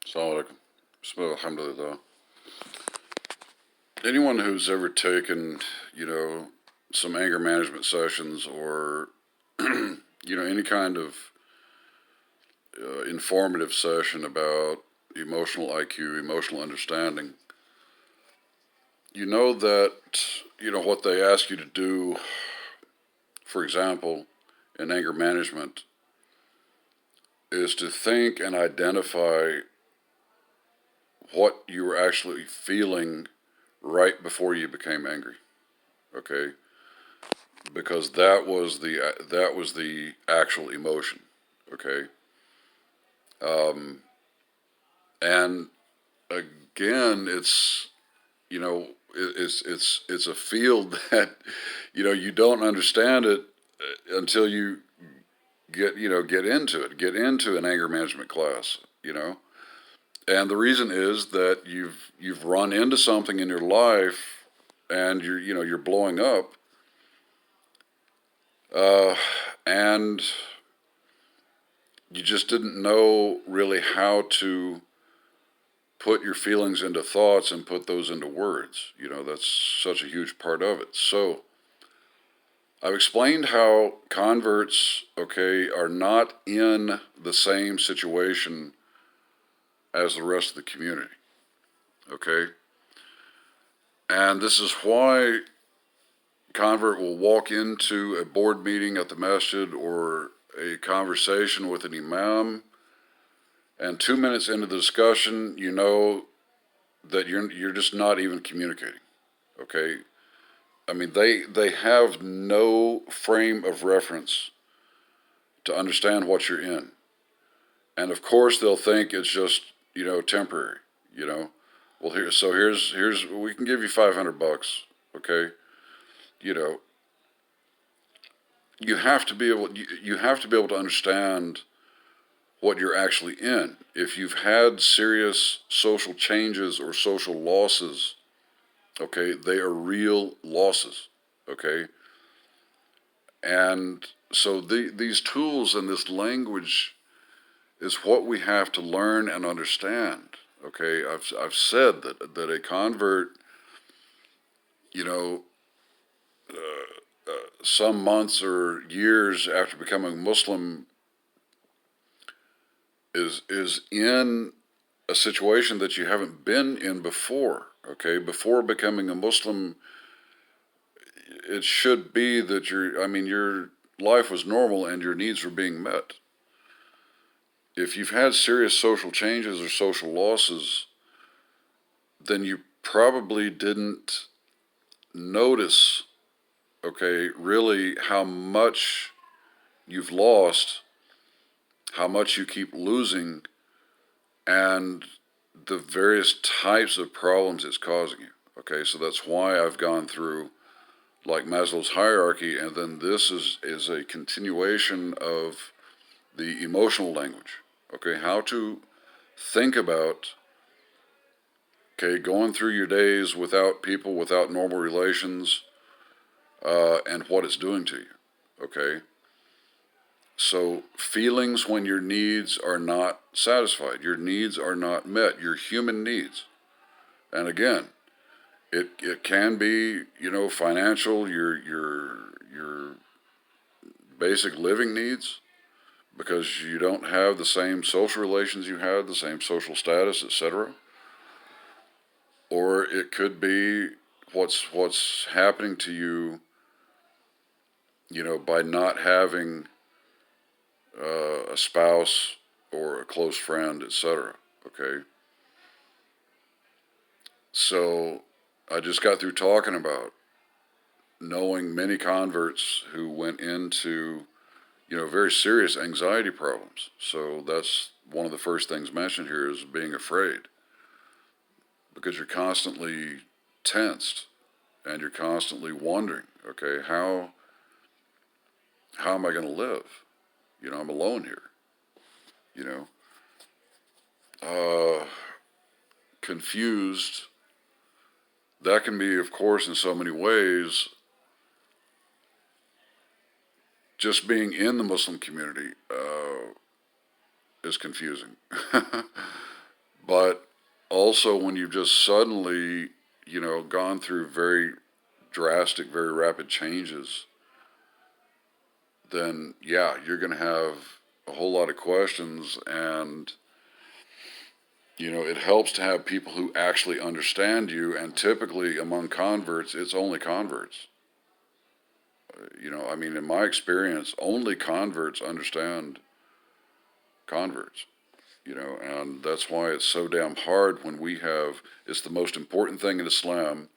Assalamu alaikum. Bismillah, alhamdulillah. Anyone who's ever taken, you know, some anger management sessions or, any kind of informative session about emotional IQ, emotional understanding, you know that, what they ask you to do, for example, in anger management, is to think and identify what you were actually feeling right before you became angry. Okay, because that was the actual emotion. Okay, um, and again, it's a field that you don't understand it until you get into it, get into an anger management class. And the reason is that you've run into something in your life, and you're blowing up, uh, and you just didn't know really how to put your feelings into thoughts and put those into words. That's such a huge part of it. So I've explained how converts, okay, are not in the same situation as the rest of the community, okay? And this is why convert will walk into a board meeting at the masjid or a conversation with an imam, and 2 minutes into the discussion, you know that you're just not even communicating. Okay, I mean they have no frame of reference to understand what you're in, and of course they'll think it's just temporary. You know, well here's we can give you $500. Okay, you know you have to be able to understand what you're actually in. If you've had serious social changes or social losses, okay, they are real losses, okay? And so these tools and this language is what we have to learn and understand, okay? I've said that a convert, you know, some months or years after becoming Muslim is in a situation that you haven't been in before, okay? Before becoming a Muslim, it should be that your life was normal and your needs were being met. If you've had serious social changes or social losses, then you probably didn't notice, okay, really how much you've lost, how much you keep losing, and the various types of problems it's causing you. Okay, so that's why I've gone through like Maslow's hierarchy, and then this is a continuation of the emotional language. Okay, how to think about, okay, going through your days without people, without normal relations, and what it's doing to you. Okay, so feelings when your needs are not satisfied, your needs are not met, your human needs. And again, it can be financial, your basic living needs, because you don't have the same social relations you had, the same social status, etc. Or it could be what's happening to you, by not having a spouse or a close friend, etc. Okay, so I just got through talking about knowing many converts who went into very serious anxiety problems. So that's one of the first things mentioned here is being afraid, because you're constantly tensed and you're constantly wondering, okay, how am I going to live? I'm alone here. You know, confused. That can be, of course, in so many ways. Just being in the Muslim community is confusing, But also when you've just suddenly, gone through very drastic, very rapid changes, then yeah, you're going to have a whole lot of questions. And it helps to have people who actually understand you. And typically among converts, it's only converts. I mean, in my experience, only converts understand converts. And that's why it's so damn hard when it's the most important thing in Islam.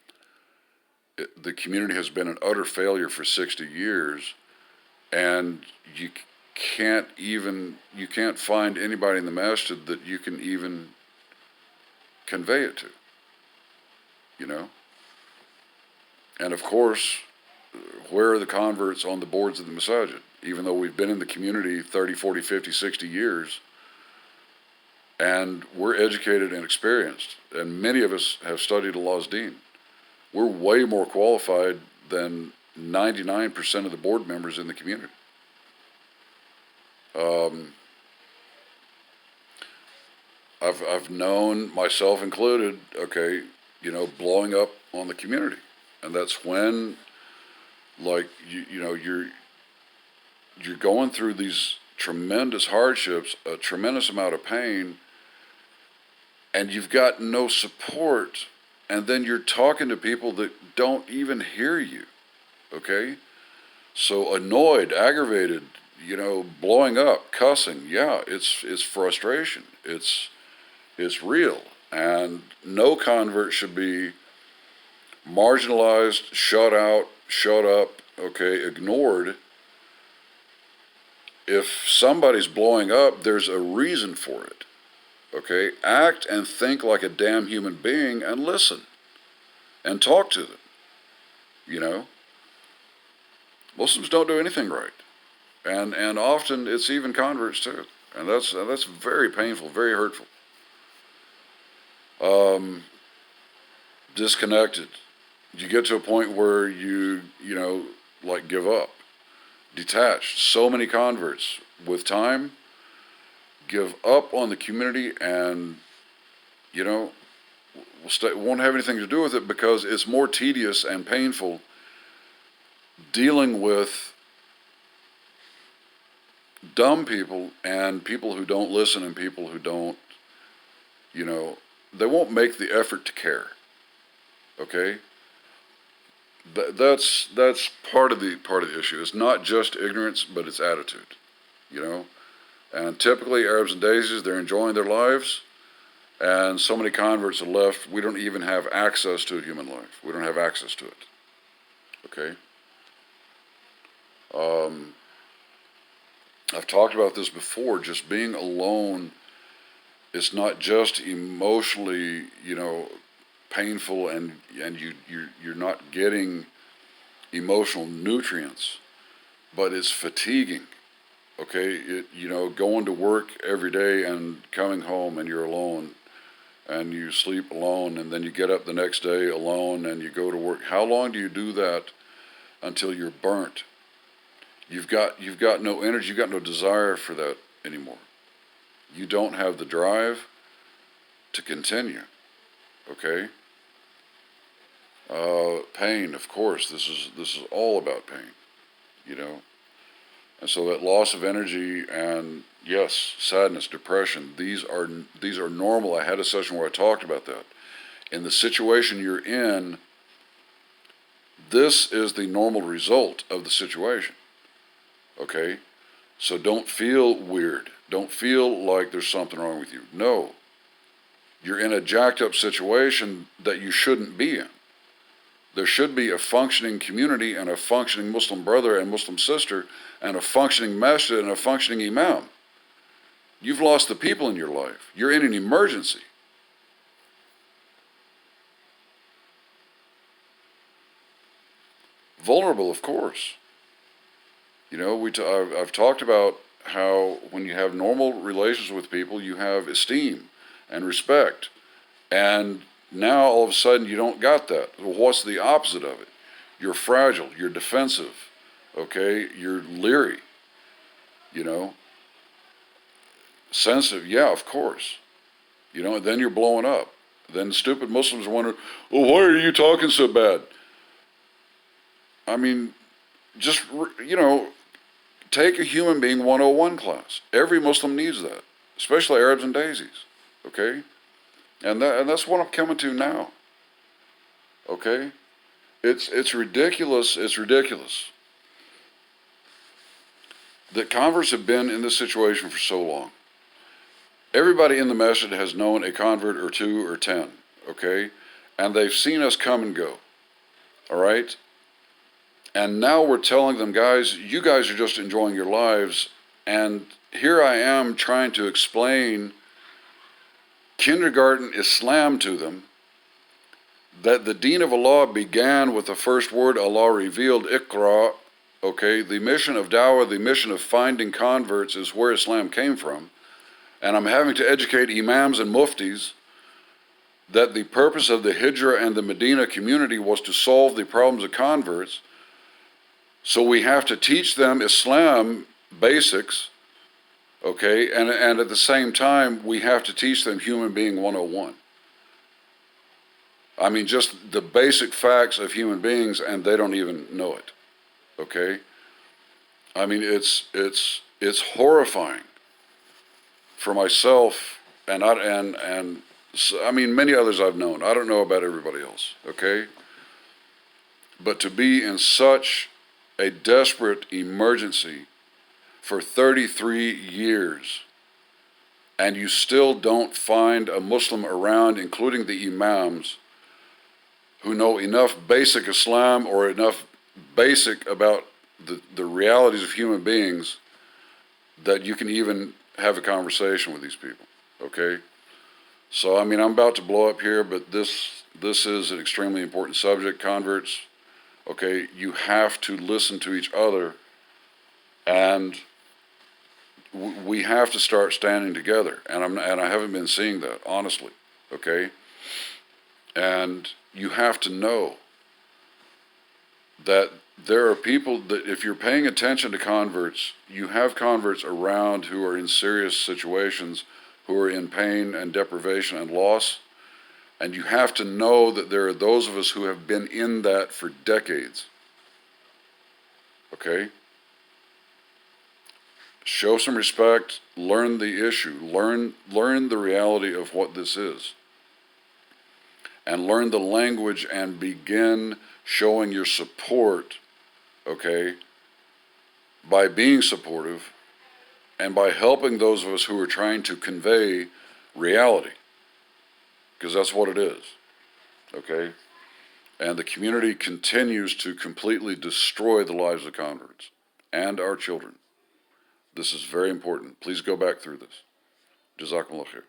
The community has been an utter failure for 60 years, and you can't find anybody in the masjid that you can even convey it to, you know? And of course, where are the converts on the boards of the masajid? Even though we've been in the community 30, 40, 50, 60 years, and we're educated and experienced, and many of us have studied Allah's deen. We're way more qualified than 99% of the board members in the community. I've known, myself included, okay, blowing up on the community. And that's when, like, you're going through these tremendous hardships, a tremendous amount of pain, and you've got no support, and then you're talking to people that don't even hear you, okay? So annoyed, aggravated, blowing up, cussing, yeah, it's frustration. It's real. And no convert should be marginalized, shut out, shut up, okay, ignored. If somebody's blowing up, there's a reason for it. Okay? Act and think like a damn human being and listen and talk to them. Muslims don't do anything right. And often it's even converts too. And that's very painful, very hurtful. Disconnected. You get to a point where you like give up. Detached. So many converts with time give up on the community and won't have anything to do with it because it's more tedious and painful dealing with dumb people and people who don't listen and people who don't, they won't make the effort to care. Okay? That's part of the issue. It's not just ignorance, but it's attitude. And typically Arabs and Desis, they're enjoying their lives, and so many converts are left. We don't even have access to a human life. We don't have access to it. Okay. I've talked about this before. Just being alone, it's not just emotionally, painful, and you're not getting emotional nutrients, but it's fatiguing. Okay, going to work every day and coming home and you're alone, and you sleep alone, and then you get up the next day alone and you go to work. How long do you do that until you're burnt? You've got no energy, you've got no desire for that anymore. You don't have the drive to continue. Okay? Pain, of course. This is all about pain. And so that loss of energy and yes, sadness, depression, these are normal. I had a session where I talked about that. In the situation you're in, this is the normal result of the situation. Okay? So don't feel weird. Don't feel like there's something wrong with you. No. You're in a jacked up situation that you shouldn't be in. There should be a functioning community and a functioning Muslim brother and Muslim sister and a functioning masjid and a functioning imam. You've lost the people in your life. You're in an emergency. Vulnerable, of course. I've talked about how when you have normal relations with people, you have esteem and respect. And now all of a sudden you don't got that. Well, what's the opposite of it? You're fragile, you're defensive, okay? You're leery, sensitive, yeah, of course. You know, and then you're blowing up. Then stupid Muslims wonder, well, why are you talking so bad? I mean, just, you know, take a human being 101 class. Every Muslim needs that, especially Arabs and Daisies, okay? And that's what I'm coming to now, okay? It's ridiculous. It's ridiculous that converts have been in this situation for so long. Everybody in the masjid has known a convert or two or 10, okay? And they've seen us come and go, all right? And now we're telling them, guys, you guys are just enjoying your lives. And here I am trying to explain kindergarten Islam to them, that the deen of Allah began with the first word Allah revealed, Iqra, okay? The mission of dawah, the mission of finding converts is where Islam came from. And I'm having to educate imams and muftis that the purpose of the Hijrah and the Medina community was to solve the problems of converts. So we have to teach them Islam basics, okay? And at the same time, we have to teach them human being 101. I mean, just the basic facts of human beings, and they don't even know it, okay? I mean, it's horrifying for myself, and I mean, many others I've known. I don't know about everybody else, okay? But to be in such a desperate emergency for 33 years, and you still don't find a Muslim around, including the imams, who know enough basic Islam or enough basic about the realities of human beings that you can even have a conversation with these people, okay? So, I mean, I'm about to blow up here, but this is an extremely important subject. Converts, okay, you have to listen to each other, and we have to start standing together. And I haven't been seeing that, honestly, okay? And you have to know that there are people that, if you're paying attention to converts, you have converts around who are in serious situations, who are in pain and deprivation and loss. And you have to know that there are those of us who have been in that for decades. Okay? Show some respect, learn the issue, learn the reality of what this is. And learn the language and begin showing your support, okay, by being supportive and by helping those of us who are trying to convey reality, because that's what it is, okay? And the community continues to completely destroy the lives of converts and our children. This is very important. Please go back through this. Jazakumullah khair.